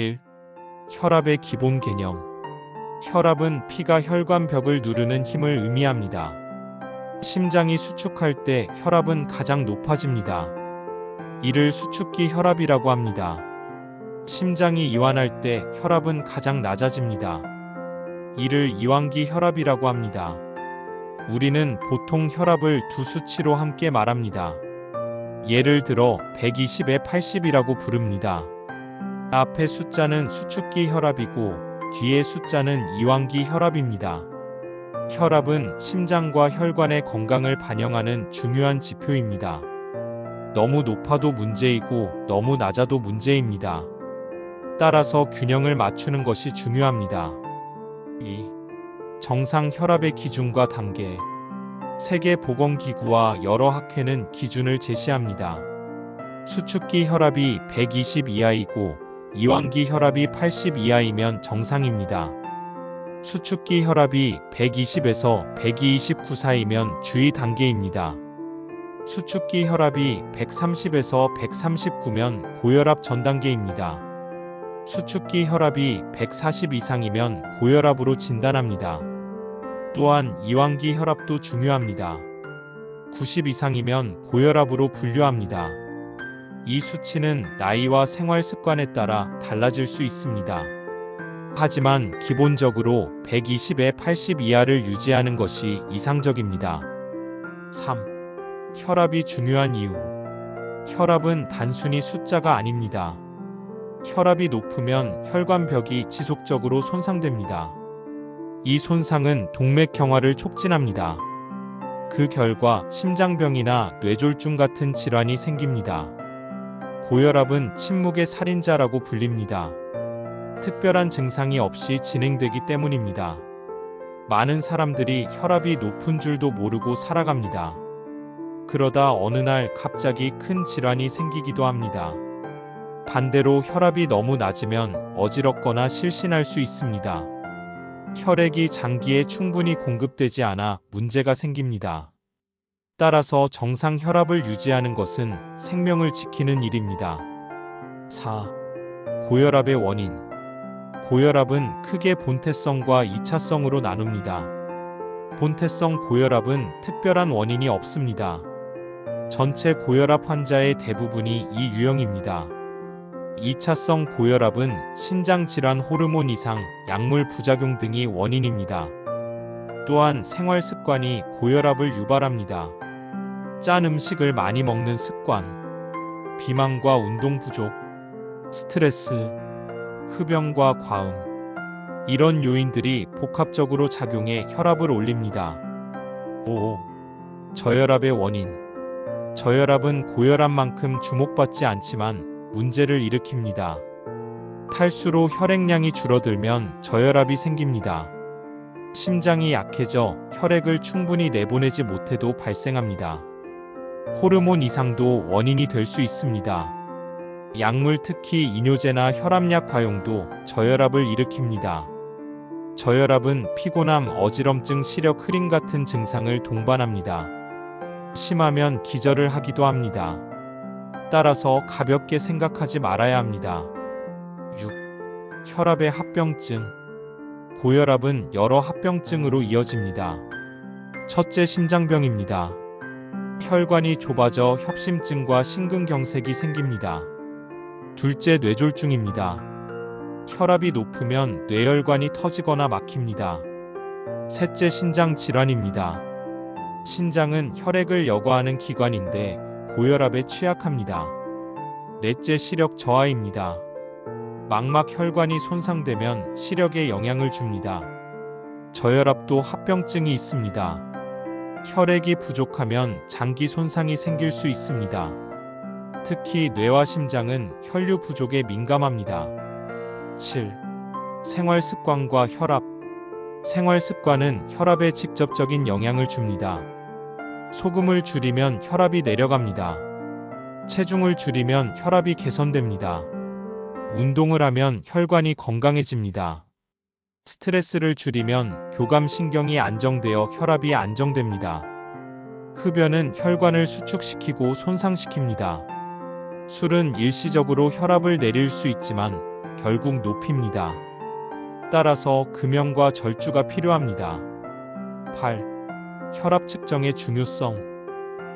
1. 혈압의 기본 개념. 혈압은 피가 혈관벽을 누르는 힘을 의미합니다. 심장이 수축할 때 혈압은 가장 높아집니다. 이를 수축기 혈압이라고 합니다. 심장이 이완할 때 혈압은 가장 낮아집니다. 이를 이완기 혈압이라고 합니다. 우리는 보통 혈압을 두 수치로 함께 말합니다. 예를 들어 120에 80이라고 부릅니다. 앞의 숫자는 수축기 혈압이고 뒤의 숫자는 이완기 혈압입니다. 혈압은 심장과 혈관의 건강을 반영하는 중요한 지표입니다. 너무 높아도 문제이고 너무 낮아도 문제입니다. 따라서 균형을 맞추는 것이 중요합니다. 2. 정상 혈압의 기준과 단계. 세계보건기구와 여러 학회는 기준을 제시합니다. 수축기 혈압이 120 이하이고 이완기 혈압이 80 이하이면 정상입니다. 수축기 혈압이 120에서 129 사이면 주의 단계입니다. 수축기 혈압이 130에서 139면 고혈압 전 단계입니다. 수축기 혈압이 140 이상이면 고혈압으로 진단합니다. 또한 이완기 혈압도 중요합니다. 90 이상이면 고혈압으로 분류합니다. 이 수치는 나이와 생활 습관에 따라 달라질 수 있습니다. 하지만 기본적으로 120에 80 이하를 유지하는 것이 이상적입니다. 3. 혈압이 중요한 이유. 혈압은 단순히 숫자가 아닙니다. 혈압이 높으면 혈관벽이 지속적으로 손상됩니다. 이 손상은 동맥경화를 촉진합니다. 그 결과 심장병이나 뇌졸중 같은 질환이 생깁니다. 고혈압은 침묵의 살인자라고 불립니다. 특별한 증상이 없이 진행되기 때문입니다. 많은 사람들이 혈압이 높은 줄도 모르고 살아갑니다. 그러다 어느 날 갑자기 큰 질환이 생기기도 합니다. 반대로 혈압이 너무 낮으면 어지럽거나 실신할 수 있습니다. 혈액이 장기에 충분히 공급되지 않아 문제가 생깁니다. 따라서 정상 혈압을 유지하는 것은 생명을 지키는 일입니다. 4. 고혈압의 원인. 고혈압은 크게 본태성과 2차성으로 나눕니다. 본태성 고혈압은 특별한 원인이 없습니다. 전체 고혈압 환자의 대부분이 이 유형입니다. 2차성 고혈압은 신장질환, 호르몬 이상, 약물 부작용 등이 원인입니다. 또한 생활 습관이 고혈압을 유발합니다. 짠 음식을 많이 먹는 습관, 비만과 운동 부족, 스트레스, 흡연과 과음, 이런 요인들이 복합적으로 작용해 혈압을 올립니다. 5. 저혈압의 원인. 저혈압은 고혈압만큼 주목받지 않지만 문제를 일으킵니다. 탈수로 혈액량이 줄어들면 저혈압이 생깁니다. 심장이 약해져 혈액을 충분히 내보내지 못해도 발생합니다. 호르몬 이상도 원인이 될 수 있습니다. 약물, 특히 이뇨제나 혈압약 과용도 저혈압을 일으킵니다. 저혈압은 피곤함, 어지럼증, 시력 흐림 같은 증상을 동반합니다. 심하면 기절을 하기도 합니다. 따라서 가볍게 생각하지 말아야 합니다. 6. 혈압의 합병증. 고혈압은 여러 합병증으로 이어집니다. 첫째, 심장병입니다. 혈관이 좁아져 협심증과 심근경색이 생깁니다. 둘째, 뇌졸중입니다. 혈압이 높으면 뇌혈관이 터지거나 막힙니다. 셋째, 신장질환입니다. 신장은 혈액을 여과하는 기관인데 고혈압에 취약합니다. 넷째, 시력 저하입니다. 망막 혈관이 손상되면 시력에 영향을 줍니다. 저혈압도 합병증이 있습니다. 혈액이 부족하면 장기 손상이 생길 수 있습니다. 특히 뇌와 심장은 혈류 부족에 민감합니다. 7. 생활 습관과 혈압. 생활 습관은 혈압에 직접적인 영향을 줍니다. 소금을 줄이면 혈압이 내려갑니다. 체중을 줄이면 혈압이 개선됩니다. 운동을 하면 혈관이 건강해집니다. 스트레스를 줄이면 교감신경이 안정되어 혈압이 안정됩니다. 흡연은 혈관을 수축시키고 손상시킵니다. 술은 일시적으로 혈압을 내릴 수 있지만 결국 높입니다. 따라서 금연과 절주가 필요합니다. 8. 혈압 측정의 중요성.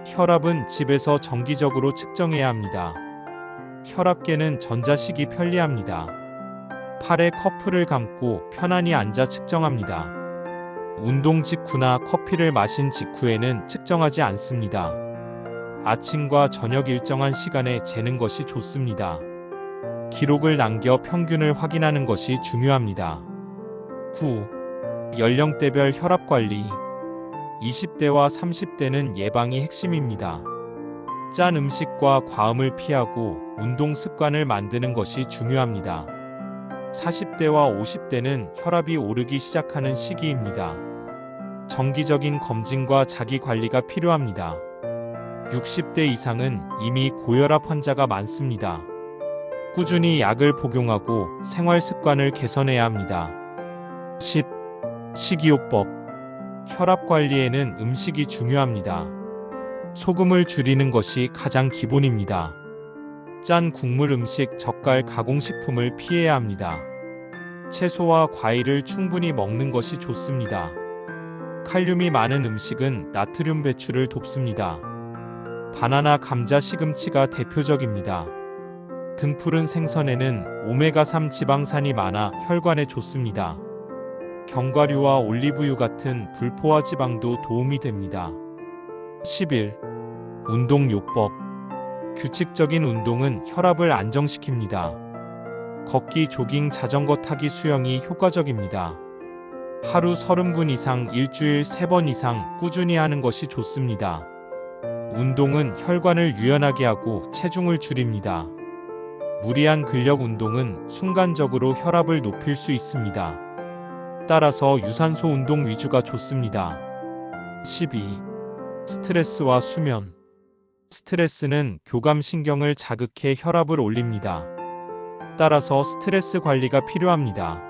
혈압은 집에서 정기적으로 측정해야 합니다. 혈압계는 전자식이 편리합니다. 팔에 커프를 감고 편안히 앉아 측정합니다. 운동 직후나 커피를 마신 직후에는 측정하지 않습니다. 아침과 저녁 일정한 시간에 재는 것이 좋습니다. 기록을 남겨 평균을 확인하는 것이 중요합니다. 9. 연령대별 혈압 관리. 20대와 30대는 예방이 핵심입니다. 짠 음식과 과음을 피하고 운동 습관을 만드는 것이 중요합니다. 40대와 50대는 혈압이 오르기 시작하는 시기입니다. 정기적인 검진과 자기 관리가 필요합니다. 60대 이상은 이미 고혈압 환자가 많습니다. 꾸준히 약을 복용하고 생활 습관을 개선해야 합니다. 10. 식이요법. 혈압 관리에는 음식이 중요합니다. 소금을 줄이는 것이 가장 기본입니다. 짠 국물 음식, 젓갈, 가공식품을 피해야 합니다. 채소와 과일을 충분히 먹는 것이 좋습니다. 칼륨이 많은 음식은 나트륨 배출을 돕습니다. 바나나, 감자, 시금치가 대표적입니다. 등푸른 생선에는 오메가3 지방산이 많아 혈관에 좋습니다. 견과류와 올리브유 같은 불포화 지방도 도움이 됩니다. 11. 운동요법. 규칙적인 운동은 혈압을 안정시킵니다. 걷기, 조깅, 자전거 타기, 수영이 효과적입니다. 하루 30분 이상 일주일 3번 이상 꾸준히 하는 것이 좋습니다. 운동은 혈관을 유연하게 하고 체중을 줄입니다. 무리한 근력 운동은 순간적으로 혈압을 높일 수 있습니다. 따라서 유산소 운동 위주가 좋습니다. 12. 스트레스와 수면. 스트레스는 교감신경을 자극해 혈압을 올립니다. 따라서 스트레스 관리가 필요합니다.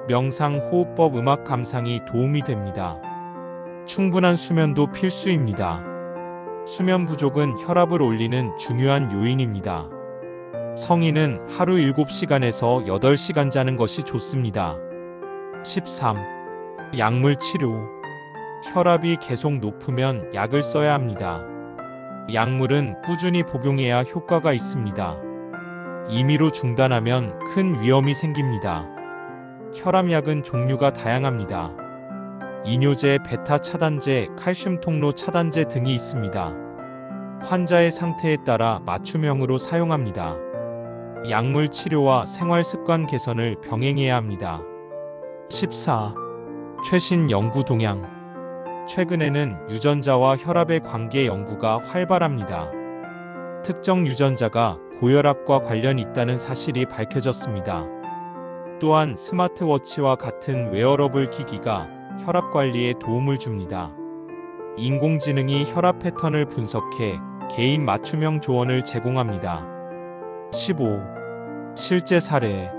명상, 호흡법, 음악 감상이 도움이 됩니다. 충분한 수면도 필수입니다. 수면 부족은 혈압을 올리는 중요한 요인입니다. 성인은 하루 7시간에서 8시간 자는 것이 좋습니다. 13. 약물 치료. 혈압이 계속 높으면 약을 써야 합니다. 약물은 꾸준히 복용해야 효과가 있습니다. 임의로 중단하면 큰 위험이 생깁니다. 혈압약은 종류가 다양합니다. 이뇨제, 베타 차단제, 칼슘 통로 차단제 등이 있습니다. 환자의 상태에 따라 맞춤형으로 사용합니다. 약물 치료와 생활 습관 개선을 병행해야 합니다. 14. 최신 연구 동향. 최근에는 유전자와 혈압의 관계 연구가 활발합니다. 특정 유전자가 고혈압과 관련이 있다는 사실이 밝혀졌습니다. 또한 스마트워치와 같은 웨어러블 기기가 혈압 관리에 도움을 줍니다. 인공지능이 혈압 패턴을 분석해 개인 맞춤형 조언을 제공합니다. 15. 실제 사례.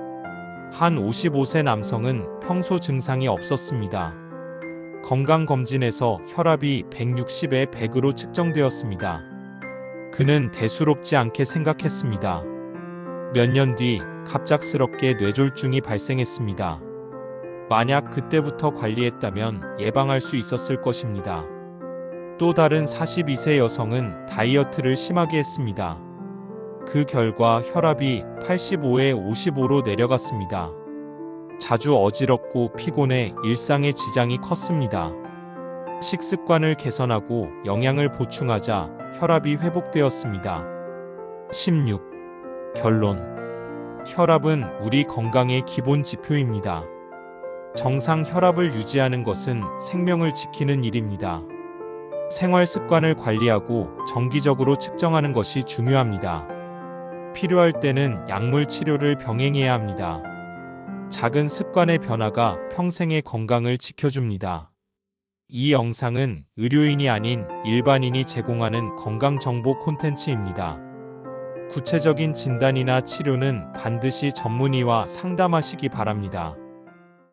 한 55세 남성은 평소 증상이 없었습니다. 건강검진에서 혈압이 160에 100으로 측정되었습니다. 그는 대수롭지 않게 생각했습니다. 몇 년 뒤 갑작스럽게 뇌졸중이 발생했습니다. 만약 그때부터 관리했다면 예방할 수 있었을 것입니다. 또 다른 42세 여성은 다이어트를 심하게 했습니다. 그 결과 혈압이 85에 55로 내려갔습니다. 자주 어지럽고 피곤해 일상에 지장이 컸습니다. 식습관을 개선하고 영양을 보충하자 혈압이 회복되었습니다. 16. 결론. 혈압은 우리 건강의 기본 지표입니다. 정상 혈압을 유지하는 것은 생명을 지키는 일입니다. 생활 습관을 관리하고 정기적으로 측정하는 것이 중요합니다. 필요할 때는 약물 치료를 병행해야 합니다. 작은 습관의 변화가 평생의 건강을 지켜줍니다. 이 영상은 의료인이 아닌 일반인이 제공하는 건강정보 콘텐츠입니다. 구체적인 진단이나 치료는 반드시 전문의와 상담하시기 바랍니다.